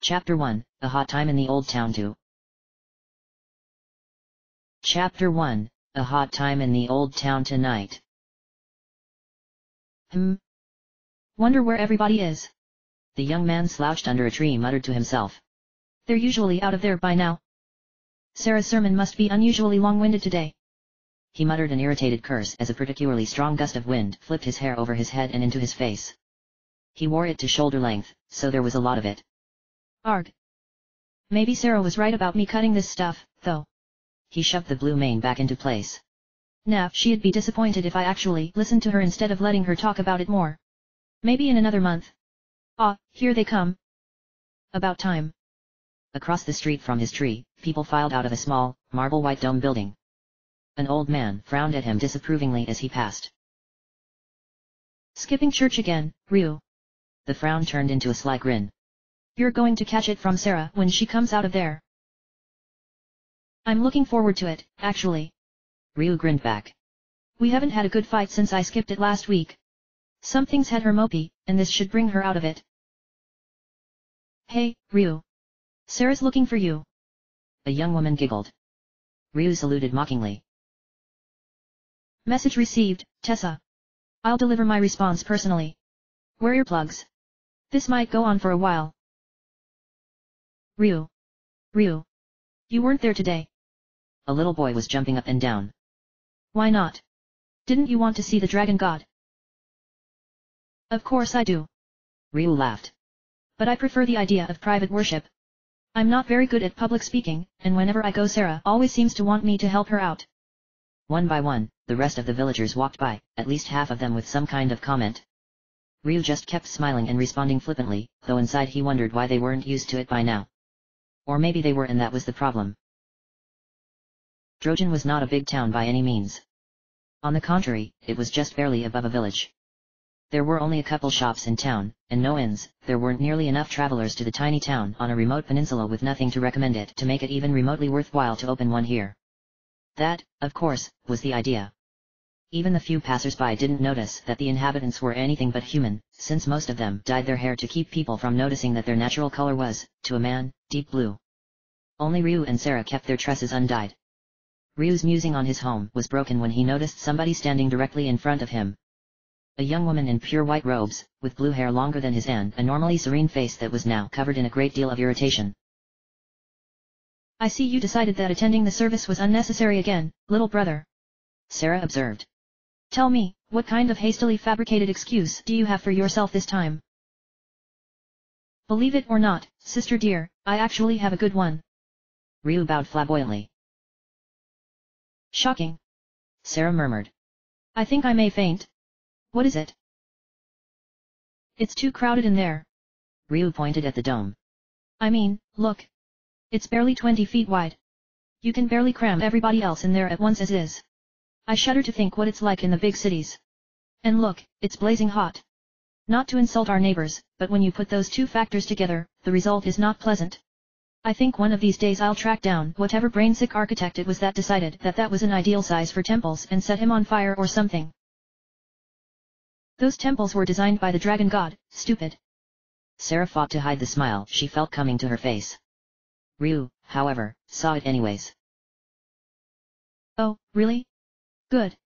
Chapter 1, A Hot Time in the Old Town 2. Chapter 1, A Hot Time in the Old Town Tonight. Wonder where everybody is. The young man slouched under a tree muttered to himself. They're usually out of there by now. Sarah's sermon must be unusually long-winded today. He muttered an irritated curse as a particularly strong gust of wind flipped his hair over his head and into his face. He wore it to shoulder length, so there was a lot of it. Arg. Maybe Sarah was right about me cutting this stuff, though. He shoved the blue mane back into place. Nah, she'd be disappointed if I actually listened to her instead of letting her talk about it more. Maybe in another month. Ah, here they come. About time. Across the street from his tree, people filed out of a small, marble-white dome building. An old man frowned at him disapprovingly as he passed. Skipping church again, Ryu. The frown turned into a sly grin. You're going to catch it from Sarah when she comes out of there. I'm looking forward to it, actually. Ryu grinned back. We haven't had a good fight since I skipped it last week. Something's had her mopey, and this should bring her out of it. Hey, Ryu. Sarah's looking for you. A young woman giggled. Ryu saluted mockingly. Message received, Tessa. I'll deliver my response personally. Wear earplugs. This might go on for a while. Ryu. You weren't there today. A little boy was jumping up and down. Why not? Didn't you want to see the dragon god? Of course I do. Ryu laughed. But I prefer the idea of private worship. I'm not very good at public speaking, and whenever I go Sarah always seems to want me to help her out. One by one, the rest of the villagers walked by, at least half of them with some kind of comment. Ryu just kept smiling and responding flippantly, though inside he wondered why they weren't used to it by now. Or maybe they were and that was the problem. Trojan was not a big town by any means. On the contrary, it was just barely above a village. There were only a couple shops in town, and no inns. There weren't nearly enough travelers to the tiny town on a remote peninsula with nothing to recommend it to make it even remotely worthwhile to open one here. That, of course, was the idea. Even the few passers-by didn't notice that the inhabitants were anything but human, since most of them dyed their hair to keep people from noticing that their natural color was, to a man, deep blue. Only Ryu and Sarah kept their tresses undyed. Ryu's musing on his home was broken when he noticed somebody standing directly in front of him. A young woman in pure white robes, with blue hair longer than his and a normally serene face that was now covered in a great deal of irritation. I see you decided that attending the service was unnecessary again, little brother. Sarah observed. Tell me, what kind of hastily fabricated excuse do you have for yourself this time? Believe it or not, sister dear, I actually have a good one. Ryu bowed flamboyantly. Shocking. Sarah murmured. I think I may faint. What is it? It's too crowded in there. Ryu pointed at the dome. I mean, look. It's barely 20 feet wide. You can barely cram everybody else in there at once as is. I shudder to think what it's like in the big cities. And look, it's blazing hot. Not to insult our neighbors, but when you put those two factors together, the result is not pleasant. I think one of these days I'll track down whatever brain-sick architect it was that decided that that was an ideal size for temples and set him on fire or something. Those temples were designed by the dragon god, stupid. Sarah fought to hide the smile she felt coming to her face. Ryu, however, saw it anyways. Oh, really? Good.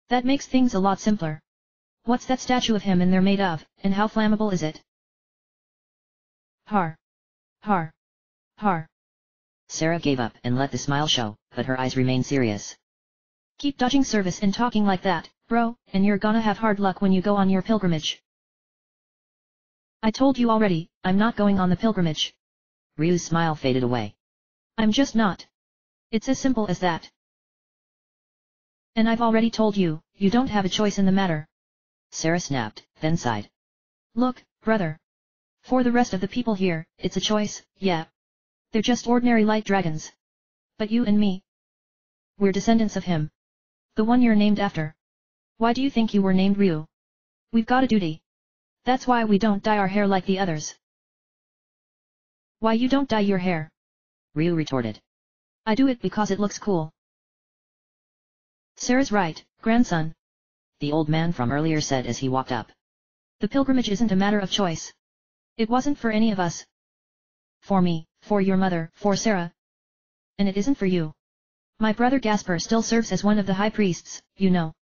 That makes things a lot simpler. What's that statue of him in there made of, and how flammable is it? Har. Sarah gave up and let the smile show, but her eyes remained serious. Keep dodging service and talking like that, bro, and you're gonna have hard luck when you go on your pilgrimage. I told you already, I'm not going on the pilgrimage. Ryu's smile faded away. I'm just not. It's as simple as that. And I've already told you, you don't have a choice in the matter. Sarah snapped, then sighed. Look, brother. For the rest of the people here, it's a choice, yeah. They're just ordinary light dragons. But you and me. We're descendants of him. The one you're named after. Why do you think you were named Ryu? We've got a duty. That's why we don't dye our hair like the others. Why you don't dye your hair? Ryu retorted. I do it because it looks cool. Sarah's right, grandson. The old man from earlier said as he walked up. The pilgrimage isn't a matter of choice. It wasn't for any of us. for me, for your mother, for Sarah. And it isn't for you. My brother Gasper still serves as one of the high priests, you know.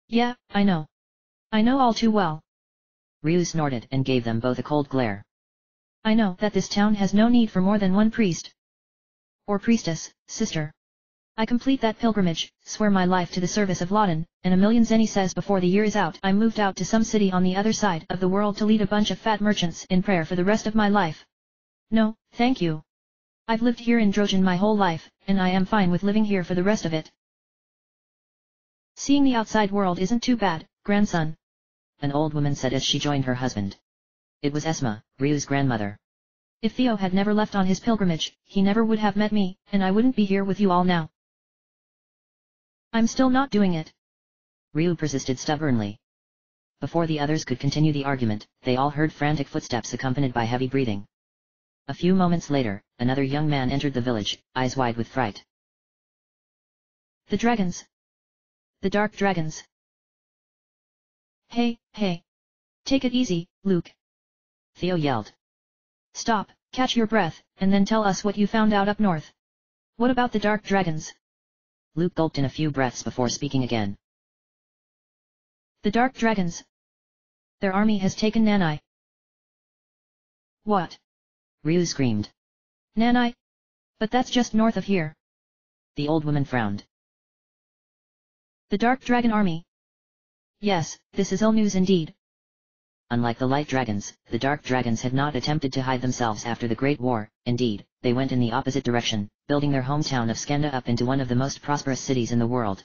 Yeah, I know. I know all too well. Ryu snorted and gave them both a cold glare. I know that this town has no need for more than one priest. Or priestess, sister. I complete that pilgrimage, swear my life to the service of Lawton, and a million zenny says before the year is out I moved out to some city on the other side of the world to lead a bunch of fat merchants in prayer for the rest of my life. No, thank you. I've lived here in Drogen my whole life, and I am fine with living here for the rest of it. Seeing the outside world isn't too bad, grandson. An old woman said as she joined her husband. It was Esma, Ryu's grandmother. If Theo had never left on his pilgrimage, he never would have met me, and I wouldn't be here with you all now. I'm still not doing it. Ryu persisted stubbornly. Before the others could continue the argument, they all heard frantic footsteps accompanied by heavy breathing. A few moments later, another young man entered the village, eyes wide with fright. The dragons. The dark dragons. Hey, hey. Take it easy, Luke. Theo yelled. Stop, catch your breath, and then tell us what you found out up north. What about the dark dragons? Luke gulped in a few breaths before speaking again. The dark dragons. Their army has taken Nanai. What? Ryu screamed. Nanai? But that's just north of here. The old woman frowned. The dark dragon army. Yes, this is ill news indeed. Unlike the light dragons, the dark dragons had not attempted to hide themselves after the Great War. Indeed, they went in the opposite direction, building their hometown of Skenda up into one of the most prosperous cities in the world.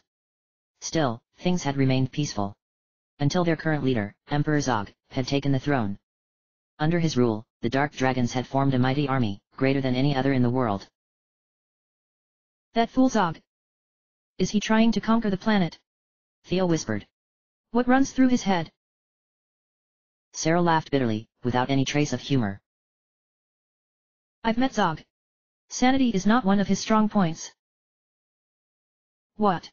Still, things had remained peaceful. Until their current leader, Emperor Zog, had taken the throne. Under his rule, the dark dragons had formed a mighty army, greater than any other in the world. That fool Zog. Is he trying to conquer the planet? Theo whispered. What runs through his head? Sarah laughed bitterly, without any trace of humor. I've met Zog. Sanity is not one of his strong points. What?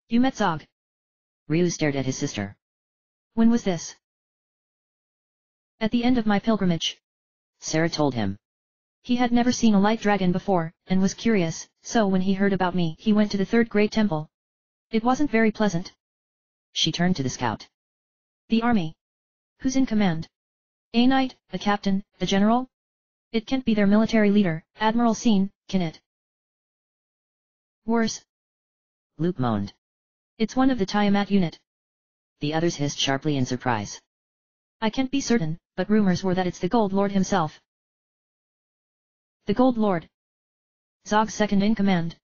You met Zog? Ryu stared at his sister. When was this? At the end of my pilgrimage. Sarah told him. He had never seen a light dragon before, and was curious, so when he heard about me he went to the third great temple. It wasn't very pleasant. She turned to the scout. The army. Who's in command? A knight, a captain, a general? It can't be their military leader, Admiral Scene, can it? Worse. Luke moaned. It's one of the Tiamat unit. The others hissed sharply in surprise. I can't be certain, but rumors were that it's the Gold Lord himself. The Gold Lord. Zog's second in command.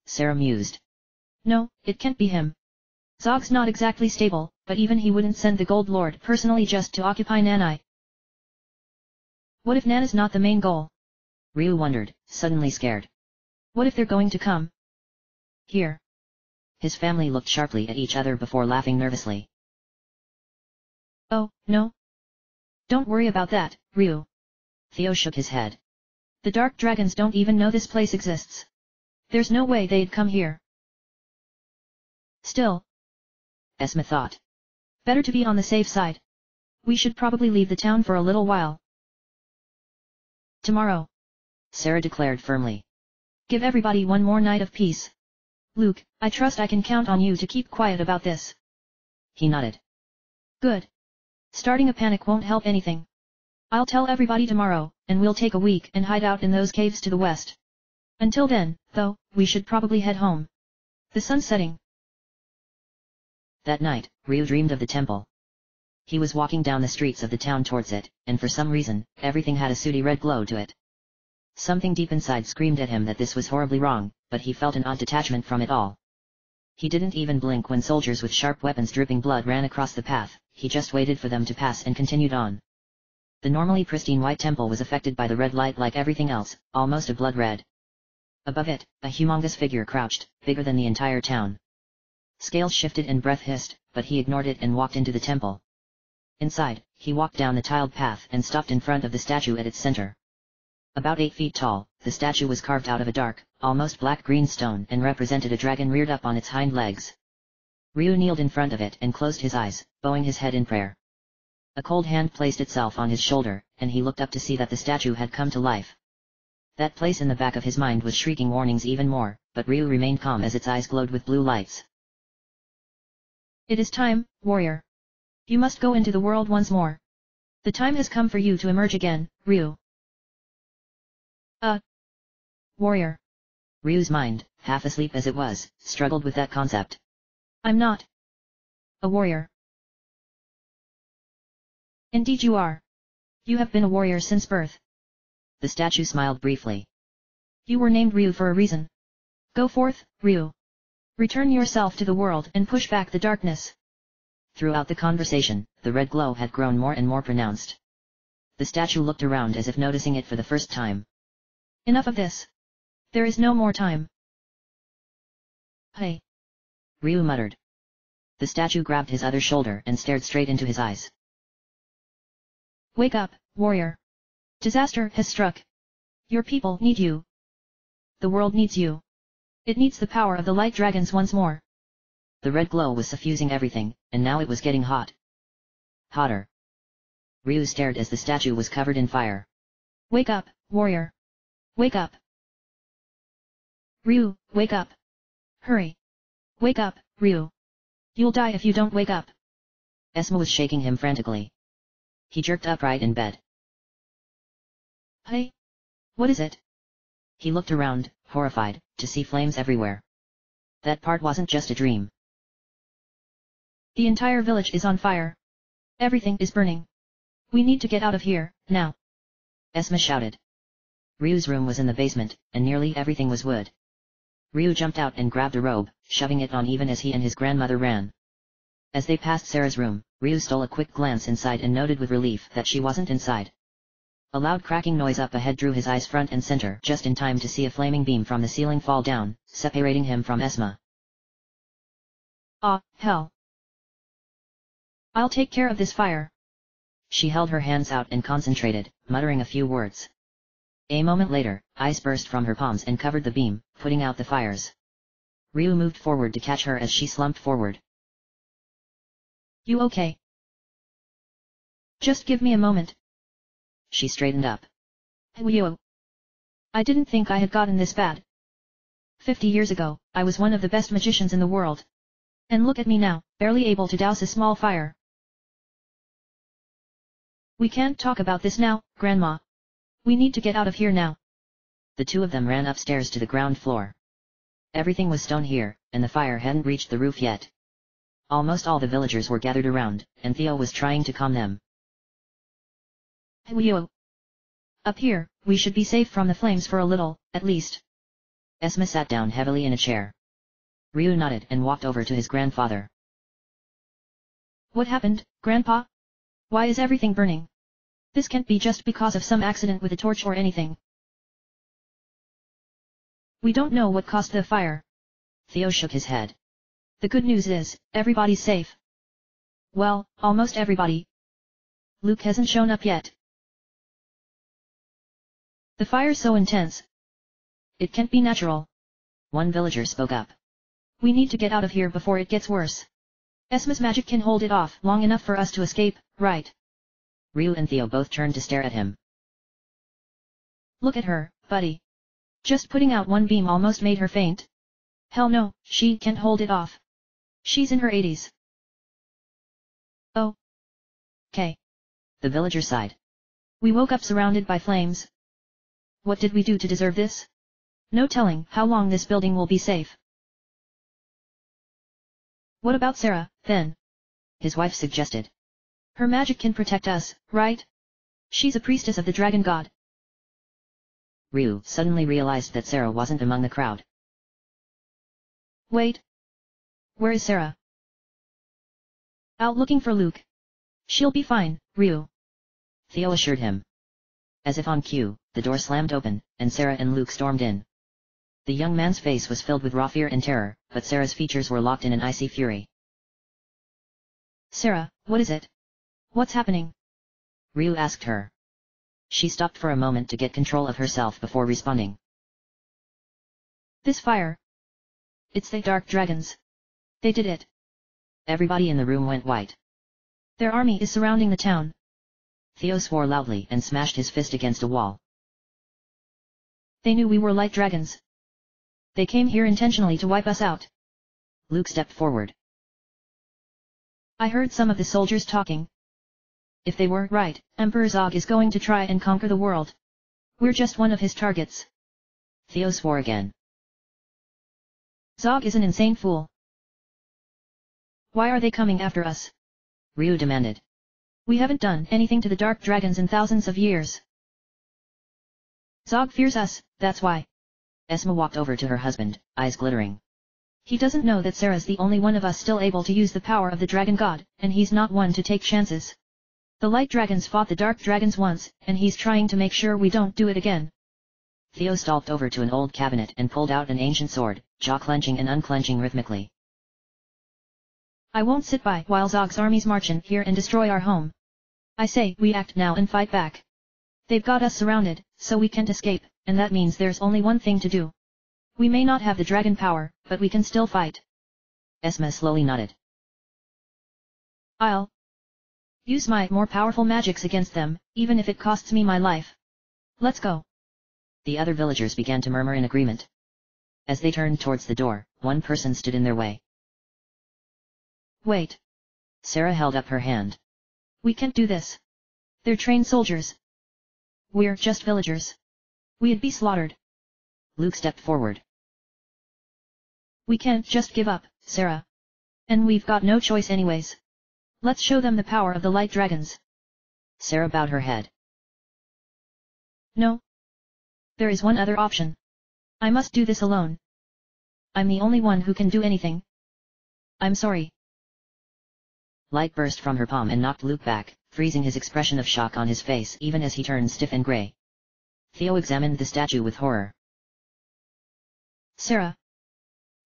Sarah mused. No, it can't be him. Zog's not exactly stable, but even he wouldn't send the Gold Lord personally just to occupy Nanai. What if Nana's not the main goal? Ryu wondered, suddenly scared. What if they're going to come here? His family looked sharply at each other before laughing nervously. Oh, no. Don't worry about that, Ryu. Theo shook his head. The dark dragons don't even know this place exists. There's no way they'd come here. Still. Esma thought. Better to be on the safe side. We should probably leave the town for a little while. Tomorrow. Sarah declared firmly. Give everybody one more night of peace. Luke, I trust I can count on you to keep quiet about this. He nodded. Good. Starting a panic won't help anything. I'll tell everybody tomorrow, and we'll take a week and hide out in those caves to the west. Until then, though, we should probably head home. The sun's setting. That night, Ryu dreamed of the temple. He was walking down the streets of the town towards it, and for some reason, everything had a sooty red glow to it. Something deep inside screamed at him that this was horribly wrong, but he felt an odd detachment from it all. He didn't even blink when soldiers with sharp weapons dripping blood ran across the path, he just waited for them to pass and continued on. The normally pristine white temple was affected by the red light like everything else, almost a blood red. Above it, a humongous figure crouched, bigger than the entire town. Scales shifted and breath hissed, but he ignored it and walked into the temple. Inside, he walked down the tiled path and stopped in front of the statue at its center. About 8 feet tall, the statue was carved out of a dark, almost black-green stone and represented a dragon reared up on its hind legs. Ryu kneeled in front of it and closed his eyes, bowing his head in prayer. A cold hand placed itself on his shoulder, and he looked up to see that the statue had come to life. That place in the back of his mind was shrieking warnings even more, but Ryu remained calm as its eyes glowed with blue lights. It is time, warrior. You must go into the world once more. The time has come for you to emerge again, Ryu. Warrior. Ryu's mind, half asleep as it was, struggled with that concept. I'm not a warrior. Indeed you are. You have been a warrior since birth. The statue smiled briefly. You were named Ryu for a reason. Go forth, Ryu. Return yourself to the world and push back the darkness. Throughout the conversation, the red glow had grown more and more pronounced. The statue looked around as if noticing it for the first time. Enough of this. There is no more time. Hey. Ryu muttered. The statue grabbed his other shoulder and stared straight into his eyes. Wake up, warrior. Disaster has struck. Your people need you. The world needs you. It needs the power of the light dragons once more. The red glow was suffusing everything, and now it was getting hot. Hotter. Ryu stared as the statue was covered in fire. Wake up, warrior. Wake up. Ryu, wake up. Hurry. Wake up, Ryu. You'll die if you don't wake up. Esma was shaking him frantically. He jerked upright in bed. Hey? What is it? He looked around, horrified, to see flames everywhere. That part wasn't just a dream. The entire village is on fire. Everything is burning. We need to get out of here, now. Esma shouted. Ryu's room was in the basement, and nearly everything was wood. Ryu jumped out and grabbed a robe, shoving it on even as he and his grandmother ran. As they passed Sarah's room, Ryu stole a quick glance inside and noted with relief that she wasn't inside. A loud cracking noise up ahead drew his eyes front and center just in time to see a flaming beam from the ceiling fall down, separating him from Esma. Ah, hell. I'll take care of this fire. She held her hands out and concentrated, muttering a few words. A moment later, ice burst from her palms and covered the beam, putting out the fires. Ryu moved forward to catch her as she slumped forward. You okay? Just give me a moment. She straightened up. Ryu. I didn't think I had gotten this bad. 50 years ago, I was one of the best magicians in the world. And look at me now, barely able to douse a small fire. We can't talk about this now, Grandma. We need to get out of here now. The two of them ran upstairs to the ground floor. Everything was stone here, and the fire hadn't reached the roof yet. Almost all the villagers were gathered around, and Theo was trying to calm them. Ryu. Up here, we should be safe from the flames for a little, at least. Esma sat down heavily in a chair. Ryu nodded and walked over to his grandfather. What happened, Grandpa? Why is everything burning? This can't be just because of some accident with a torch or anything. We don't know what caused the fire. Theo shook his head. The good news is, everybody's safe. Well, almost everybody. Luke hasn't shown up yet. The fire's so intense. It can't be natural. One villager spoke up. We need to get out of here before it gets worse. Esma's magic can hold it off long enough for us to escape, right? Ryu and Theo both turned to stare at him. Look at her, buddy. Just putting out one beam almost made her faint. Hell no, she can't hold it off. She's in her 80s. Oh. Okay. The villager sighed. We woke up surrounded by flames. What did we do to deserve this? No telling how long this building will be safe. What about Sarah, then? His wife suggested. Her magic can protect us, right? She's a priestess of the dragon god. Ryu suddenly realized that Sarah wasn't among the crowd. Wait. Where is Sarah? Out looking for Luke. She'll be fine, Ryu. Theo assured him. As if on cue, the door slammed open, and Sarah and Luke stormed in. The young man's face was filled with raw fear and terror, but Sarah's features were locked in an icy fury. Sarah, what is it? What's happening? Ryu asked her. She stopped for a moment to get control of herself before responding. This fire. It's the dark dragons. They did it. Everybody in the room went white. Their army is surrounding the town. Theo swore loudly and smashed his fist against a wall. They knew we were light dragons. They came here intentionally to wipe us out. Luke stepped forward. I heard some of the soldiers talking. If they were right, Emperor Zog is going to try and conquer the world. We're just one of his targets. Theo swore again. Zog is an insane fool. Why are they coming after us? Ryu demanded. We haven't done anything to the dark dragons in thousands of years. Zog fears us, that's why. Esma walked over to her husband, eyes glittering. He doesn't know that Sarah's the only one of us still able to use the power of the dragon god, and he's not one to take chances. The light dragons fought the dark dragons once, and he's trying to make sure we don't do it again. Theo stalked over to an old cabinet and pulled out an ancient sword, jaw clenching and unclenching rhythmically. I won't sit by while Zog's armies march in here and destroy our home. I say we act now and fight back. They've got us surrounded, so we can't escape, and that means there's only one thing to do. We may not have the dragon power, but we can still fight. Esma slowly nodded. I'll use my more powerful magics against them, even if it costs me my life. Let's go. The other villagers began to murmur in agreement. As they turned towards the door, one person stood in their way. Wait. Sarah held up her hand. We can't do this. They're trained soldiers. We're just villagers. We'd be slaughtered. Luke stepped forward. We can't just give up, Sarah. And we've got no choice anyways. Let's show them the power of the light dragons. Sarah bowed her head. No. There is one other option. I must do this alone. I'm the only one who can do anything. I'm sorry. Light burst from her palm and knocked Luke back, freezing his expression of shock on his face even as he turned stiff and grey. Theo examined the statue with horror. Sarah.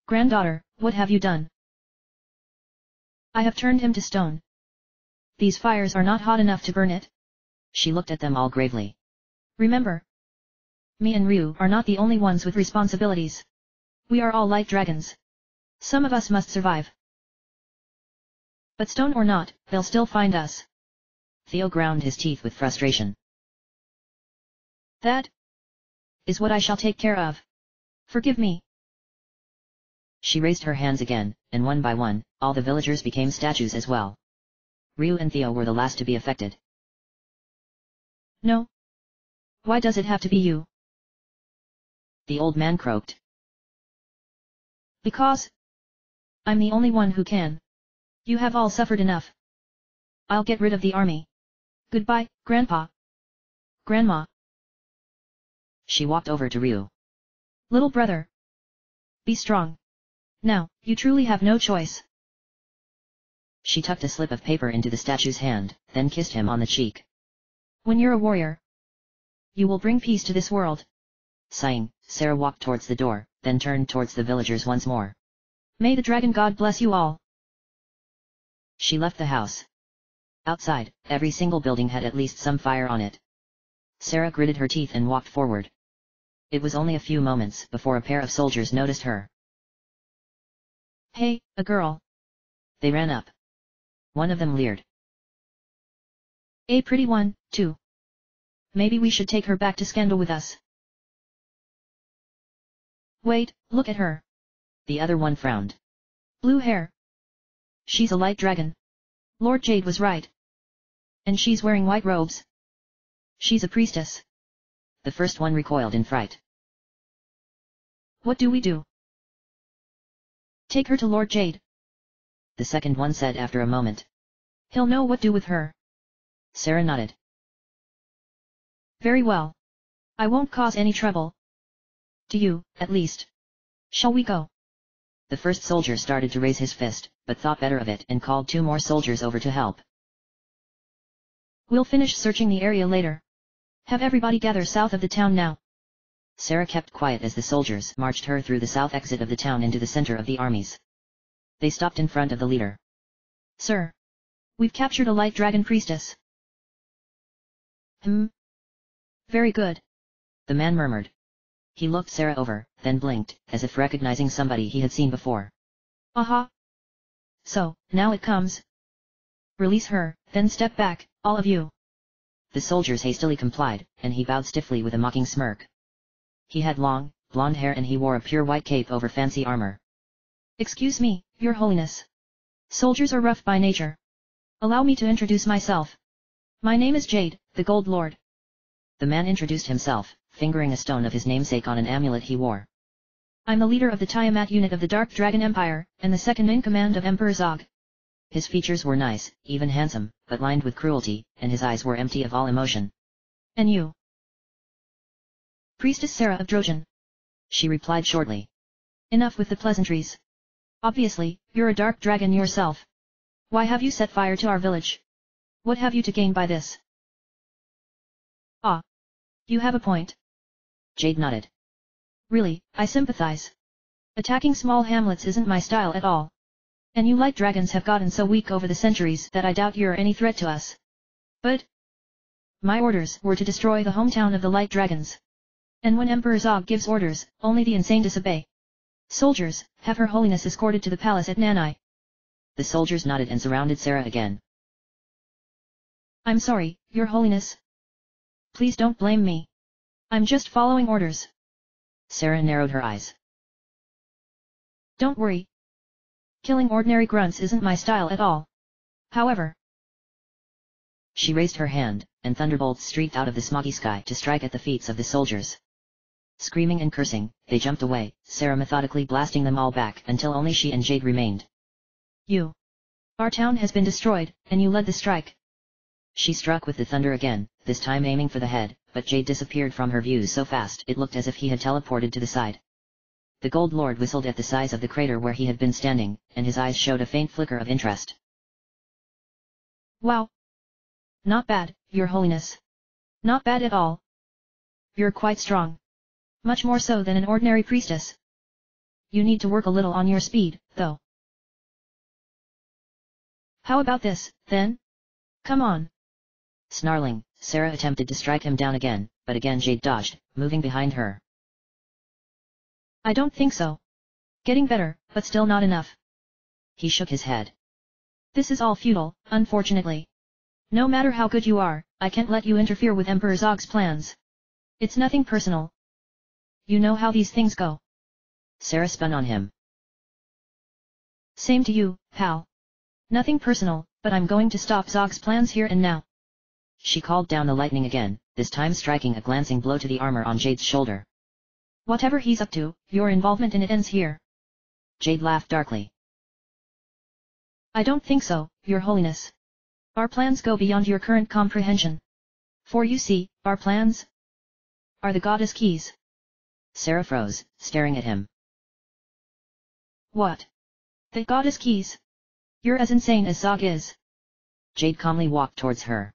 Granddaughter, what have you done? I have turned him to stone. These fires are not hot enough to burn it. She looked at them all gravely. Remember. Me and Ryu are not the only ones with responsibilities. We are all light dragons. Some of us must survive. But stone or not, they'll still find us. Theo ground his teeth with frustration. That is what I shall take care of. Forgive me. She raised her hands again, and one by one, all the villagers became statues as well. Ryu and Theo were the last to be affected. No. Why does it have to be you? The old man croaked. Because I'm the only one who can. You have all suffered enough. I'll get rid of the army. Goodbye, Grandpa. Grandma. She walked over to Ryu. Little brother. Be strong. Now, you truly have no choice. She tucked a slip of paper into the statue's hand, then kissed him on the cheek. When you're a warrior, you will bring peace to this world. Sighing, Sarah walked towards the door, then turned towards the villagers once more. May the dragon god bless you all. She left the house. Outside, every single building had at least some fire on it. Sarah gritted her teeth and walked forward. It was only a few moments before a pair of soldiers noticed her. Hey, a girl. They ran up. One of them leered. A pretty one, too. Maybe we should take her back to Scandal with us. Wait, look at her. The other one frowned. Blue hair. She's a light dragon. Lord Jade was right. And she's wearing white robes. She's a priestess. The first one recoiled in fright. What do we do? Take her to Lord Jade. The second one said after a moment. He'll know what to do with her. Sarah nodded. Very well. I won't cause any trouble. To you, at least. Shall we go? The first soldier started to raise his fist, but thought better of it and called 2 more soldiers over to help. We'll finish searching the area later. Have everybody gather south of the town now. Sarah kept quiet as the soldiers marched her through the south exit of the town into the center of the armies. They stopped in front of the leader. Sir. We've captured a light dragon priestess. Very good. The man murmured. He looked Sarah over, then blinked, as if recognizing somebody he had seen before. Aha. So, now it comes. Release her, then step back, all of you. The soldiers hastily complied, and he bowed stiffly with a mocking smirk. He had long, blonde hair and he wore a pure white cape over fancy armor. Excuse me, Your Holiness. Soldiers are rough by nature. Allow me to introduce myself. My name is Jade, the Gold Lord. The man introduced himself, fingering a stone of his namesake on an amulet he wore. I'm the leader of the Tiamat unit of the Dark Dragon Empire, and the second in command of Emperor Zog. His features were nice, even handsome, but lined with cruelty, and his eyes were empty of all emotion. And you? Priestess Sarah of Drojan. She replied shortly. Enough with the pleasantries. Obviously, you're a dark dragon yourself. Why have you set fire to our village? What have you to gain by this? Ah. You have a point. Jade nodded. Really, I sympathize. Attacking small hamlets isn't my style at all. And you light dragons have gotten so weak over the centuries that I doubt you're any threat to us. But my orders were to destroy the hometown of the light dragons. And when Emperor Zog gives orders, only the insane disobey. Soldiers, have Her Holiness escorted to the palace at Nanai. The soldiers nodded and surrounded Sarah again. I'm sorry, Your Holiness. Please don't blame me. I'm just following orders. Sarah narrowed her eyes. Don't worry. Killing ordinary grunts isn't my style at all. However. She raised her hand, and thunderbolts streaked out of the smoggy sky to strike at the feet of the soldiers. Screaming and cursing, they jumped away, Sarah methodically blasting them all back until only she and Jade remained. You. Our town has been destroyed, and you led the strike. She struck with the thunder again, this time aiming for the head, but Jade disappeared from her view so fast it looked as if he had teleported to the side. The Gold Lord whistled at the size of the crater where he had been standing, and his eyes showed a faint flicker of interest. Wow. Not bad, Your Holiness. Not bad at all. You're quite strong. Much more so than an ordinary priestess. You need to work a little on your speed, though. How about this, then? Come on. Snarling, Sarah attempted to strike him down again, but again Jade dodged, moving behind her. I don't think so. Getting better, but still not enough. He shook his head. This is all futile, unfortunately. No matter how good you are, I can't let you interfere with Emperor Zog's plans. It's nothing personal. You know how these things go. Sarah spun on him. Same to you, pal. Nothing personal, but I'm going to stop Zog's plans here and now. She called down the lightning again, this time striking a glancing blow to the armor on Jade's shoulder. Whatever he's up to, your involvement in it ends here. Jade laughed darkly. I don't think so, Your Holiness. Our plans go beyond your current comprehension. For you see, our plans are the goddess keys. Sarah froze, staring at him. What? The goddess keys? You're as insane as Zog is. Jade calmly walked towards her.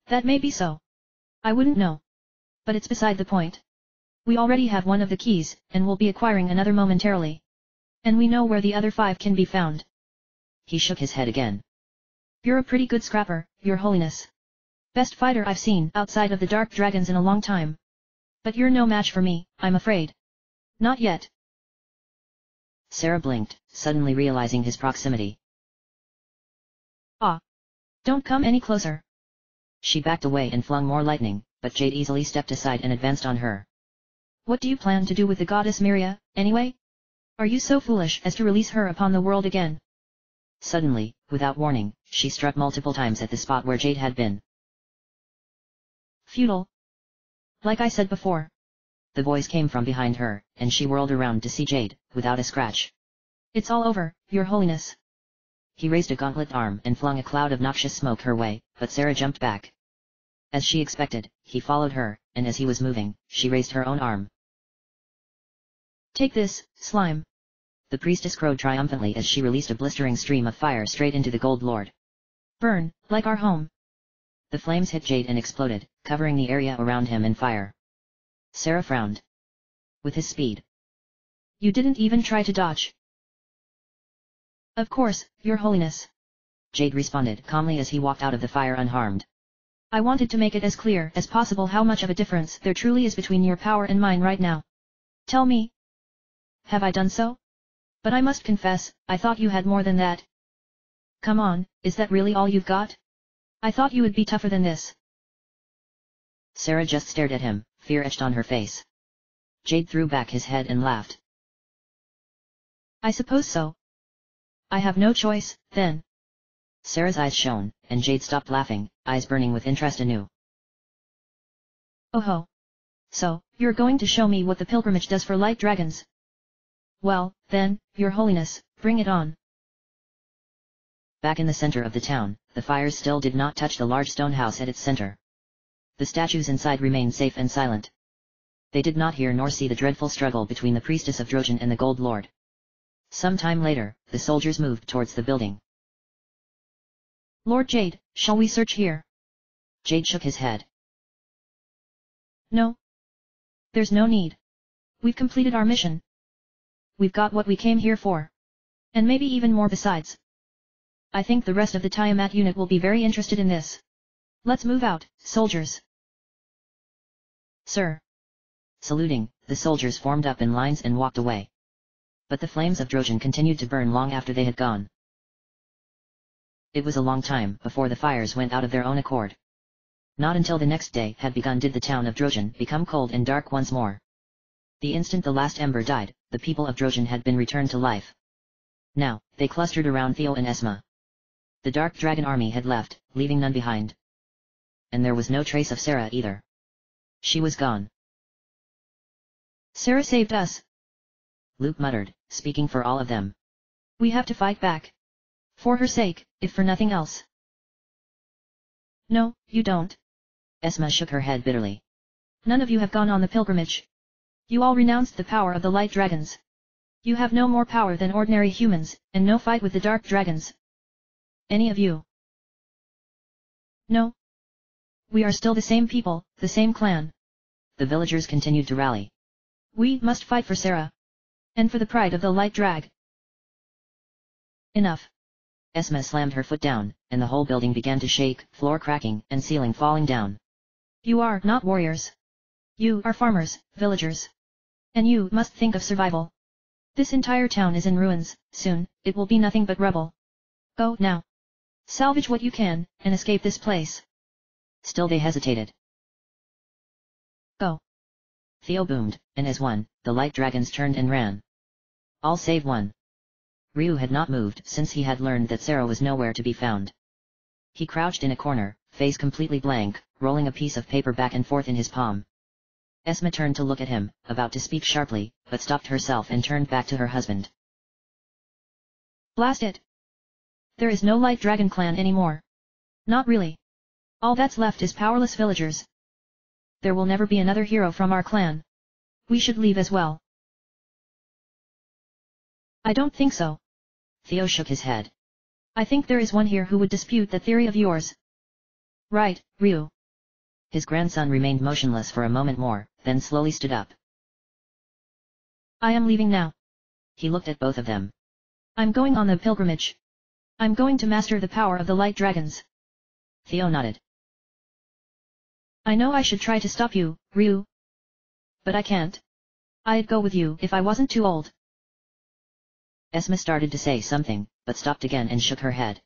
That may be so. I wouldn't know. But it's beside the point. We already have one of the keys, and we'll be acquiring another momentarily. And we know where the other 5 can be found. He shook his head again. You're a pretty good scrapper, Your Holiness. Best fighter I've seen outside of the Dark Dragons in a long time. But you're no match for me, I'm afraid. Not yet. Sarah blinked, suddenly realizing his proximity. Ah. Don't come any closer. She backed away and flung more lightning, but Jade easily stepped aside and advanced on her. What do you plan to do with the goddess Myria, anyway? Are you so foolish as to release her upon the world again? Suddenly, without warning, she struck multiple times at the spot where Jade had been. Futile. Like I said before. The voice came from behind her, and she whirled around to see Jade, without a scratch. It's all over, Your Holiness. He raised a gauntlet arm and flung a cloud of noxious smoke her way, but Sarah jumped back. As she expected, he followed her, and as he was moving, she raised her own arm. Take this, slime. The priestess crowed triumphantly as she released a blistering stream of fire straight into the Gold Lord. Burn, like our home. The flames hit Jade and exploded, covering the area around him in fire. Sarah frowned. With his speed. You didn't even try to dodge. Of course, Your Holiness. Jade responded calmly as he walked out of the fire unharmed. I wanted to make it as clear as possible how much of a difference there truly is between your power and mine right now. Tell me. Have I done so? But I must confess, I thought you had more than that. Come on, is that really all you've got? I thought you would be tougher than this. Sarah just stared at him, fear etched on her face. Jade threw back his head and laughed. I suppose so. I have no choice, then. Sarah's eyes shone, and Jade stopped laughing, eyes burning with interest anew. Oh ho. So, you're going to show me what the pilgrimage does for light dragons? Well, then, your holiness, bring it on. Back in the center of the town, the fires still did not touch the large stone house at its center. The statues inside remained safe and silent. They did not hear nor see the dreadful struggle between the priestess of Drojan and the Gold Lord. Some time later, the soldiers moved towards the building. Lord Jade, shall we search here? Jade shook his head. No. There's no need. We've completed our mission. We've got what we came here for. And maybe even more besides. I think the rest of the Tiamat unit will be very interested in this. Let's move out, soldiers. Sir. Saluting, the soldiers formed up in lines and walked away. But the flames of Drojan continued to burn long after they had gone. It was a long time before the fires went out of their own accord. Not until the next day had begun did the town of Drojan become cold and dark once more. The instant the last ember died, the people of Drojan had been returned to life. Now, they clustered around Theo and Esma. The dark dragon army had left, leaving none behind. And there was no trace of Sarah either. She was gone. Sarah saved us, Luke muttered, speaking for all of them. We have to fight back. For her sake, if for nothing else. No, you don't. Esma shook her head bitterly. None of you have gone on the pilgrimage. You all renounced the power of the light dragons. You have no more power than ordinary humans, and no fight with the dark dragons. Any of you? No. We are still the same people, the same clan. The villagers continued to rally. We must fight for Sarah. And for the pride of the light drag. Enough. Esma slammed her foot down, and the whole building began to shake, floor cracking, and ceiling falling down. You are not warriors. You are farmers, villagers. And you must think of survival. This entire town is in ruins, soon, it will be nothing but rubble. Go now. Salvage what you can, and escape this place. Still they hesitated. Go. Theo boomed, and as one, the light dragons turned and ran. All save one. Ryu had not moved since he had learned that Sarah was nowhere to be found. He crouched in a corner, face completely blank, rolling a piece of paper back and forth in his palm. Esma turned to look at him, about to speak sharply, but stopped herself and turned back to her husband. Blast it! There is no light dragon clan anymore. Not really. All that's left is powerless villagers. There will never be another hero from our clan. We should leave as well. I don't think so. Theo shook his head. I think there is one here who would dispute that theory of yours. Right, Ryu. His grandson remained motionless for a moment more, then slowly stood up. I am leaving now. He looked at both of them. I'm going on the pilgrimage. I'm going to master the power of the light dragons. Theo nodded. I know I should try to stop you, Ryu. But I can't. I'd go with you if I wasn't too old. Esma started to say something, but stopped again and shook her head.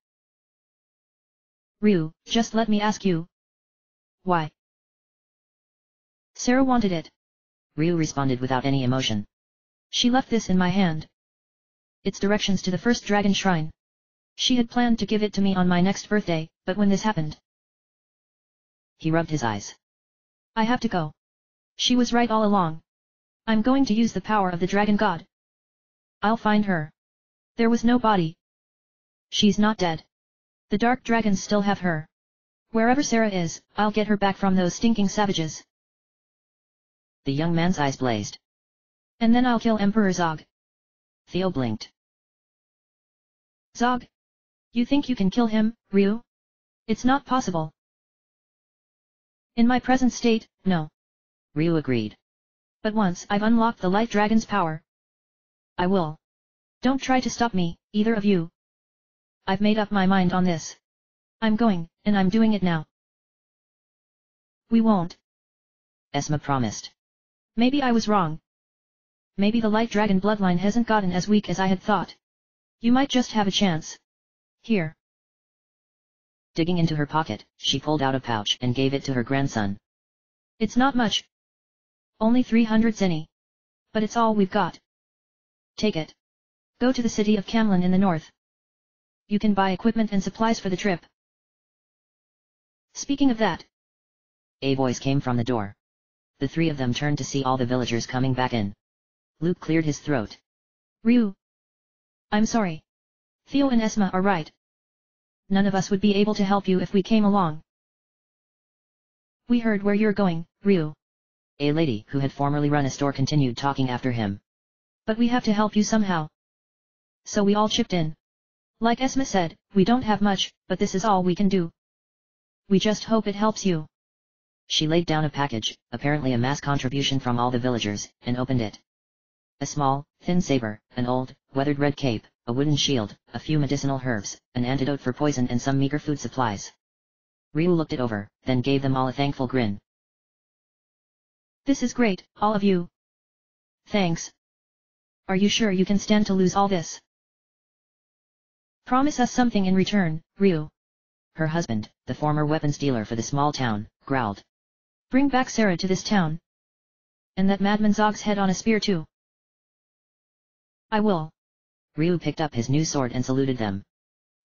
Ryu, just let me ask you. Why? Sarah wanted it. Ryu responded without any emotion. She left this in my hand. It's directions to the first dragon shrine. She had planned to give it to me on my next birthday, but when this happened... He rubbed his eyes. I have to go. She was right all along. I'm going to use the power of the dragon god. I'll find her. There was no body. She's not dead. The dark dragons still have her. Wherever Sarah is, I'll get her back from those stinking savages. The young man's eyes blazed. And then I'll kill Emperor Zog. Theo blinked. Zog? You think you can kill him, Ryu? It's not possible. In my present state, no. Ryu agreed. But once I've unlocked the light dragon's power, I will. Don't try to stop me, either of you. I've made up my mind on this. I'm going, and I'm doing it now. We won't. Esma promised. Maybe I was wrong. Maybe the light dragon bloodline hasn't gotten as weak as I had thought. You might just have a chance. Here, Digging into her pocket, she pulled out a pouch and gave it to her grandson. It's not much. Only 300 zeni. But it's all we've got. Take it. Go to the city of Kamlin in the north. You can buy equipment and supplies for the trip. Speaking of that, A voice came from the door. The three of them turned to see all the villagers coming back in. Luke cleared his throat. Ryu. I'm sorry. Theo and Esma are right. None of us would be able to help you if we came along. We heard where you're going, Ryu. A lady who had formerly run a store continued talking after him. But we have to help you somehow. So we all chipped in. Like Esma said, we don't have much, but this is all we can do. We just hope it helps you. She laid down a package, apparently a mass contribution from all the villagers, and opened it. A small, thin saber, an old, weathered red cape, a wooden shield, a few medicinal herbs, an antidote for poison and some meager food supplies. Ryu looked it over, then gave them all a thankful grin. This is great, all of you. Thanks. Are you sure you can stand to lose all this? Promise us something in return, Ryu. Her husband, the former weapons dealer for the small town, growled. Bring back Sarah to this town. And that madman Zog's head on a spear too. I will. Ryu picked up his new sword and saluted them.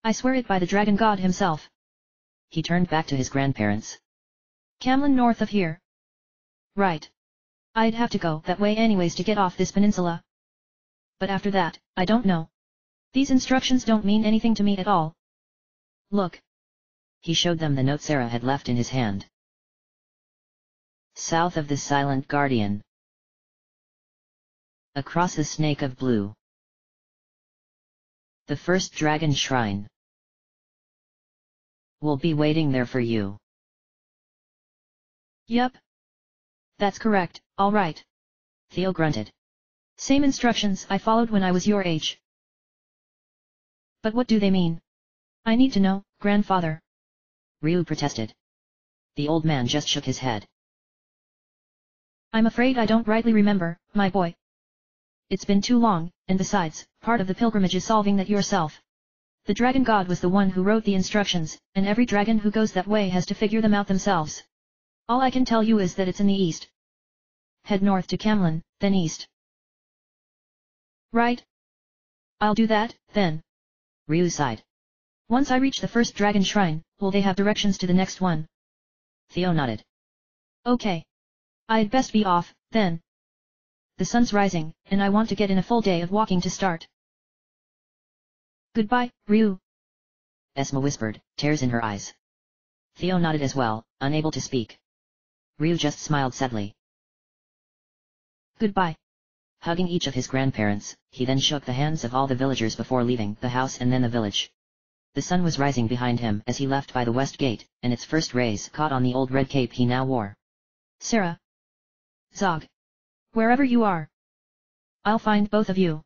I swear it by the dragon god himself. He turned back to his grandparents. Kamlin north of here. Right. I'd have to go that way anyways to get off this peninsula. But after that, I don't know. These instructions don't mean anything to me at all. Look. He showed them the note Sarah had left in his hand. South of the Silent Guardian. Across the Snake of Blue. The first Dragon Shrine. We'll be waiting there for you. Yup. That's correct, all right. Theo grunted. Same instructions I followed when I was your age. But what do they mean? I need to know, grandfather. Ryu protested. The old man just shook his head. I'm afraid I don't rightly remember, my boy. It's been too long, and besides, part of the pilgrimage is solving that yourself. The dragon god was the one who wrote the instructions, and every dragon who goes that way has to figure them out themselves. All I can tell you is that it's in the east. Head north to Kamlin, then east. Right? I'll do that, then. Ryu sighed. Once I reach the first dragon shrine, will they have directions to the next one? Theo nodded. Okay. I'd best be off, then. The sun's rising, and I want to get in a full day of walking to start. Goodbye, Ryu. Esma whispered, tears in her eyes. Theo nodded as well, unable to speak. Ryu just smiled sadly. Goodbye. Hugging each of his grandparents, he then shook the hands of all the villagers before leaving the house and then the village. The sun was rising behind him as he left by the west gate, and its first rays caught on the old red cape he now wore. Sarah. Zog. Wherever you are. I'll find both of you.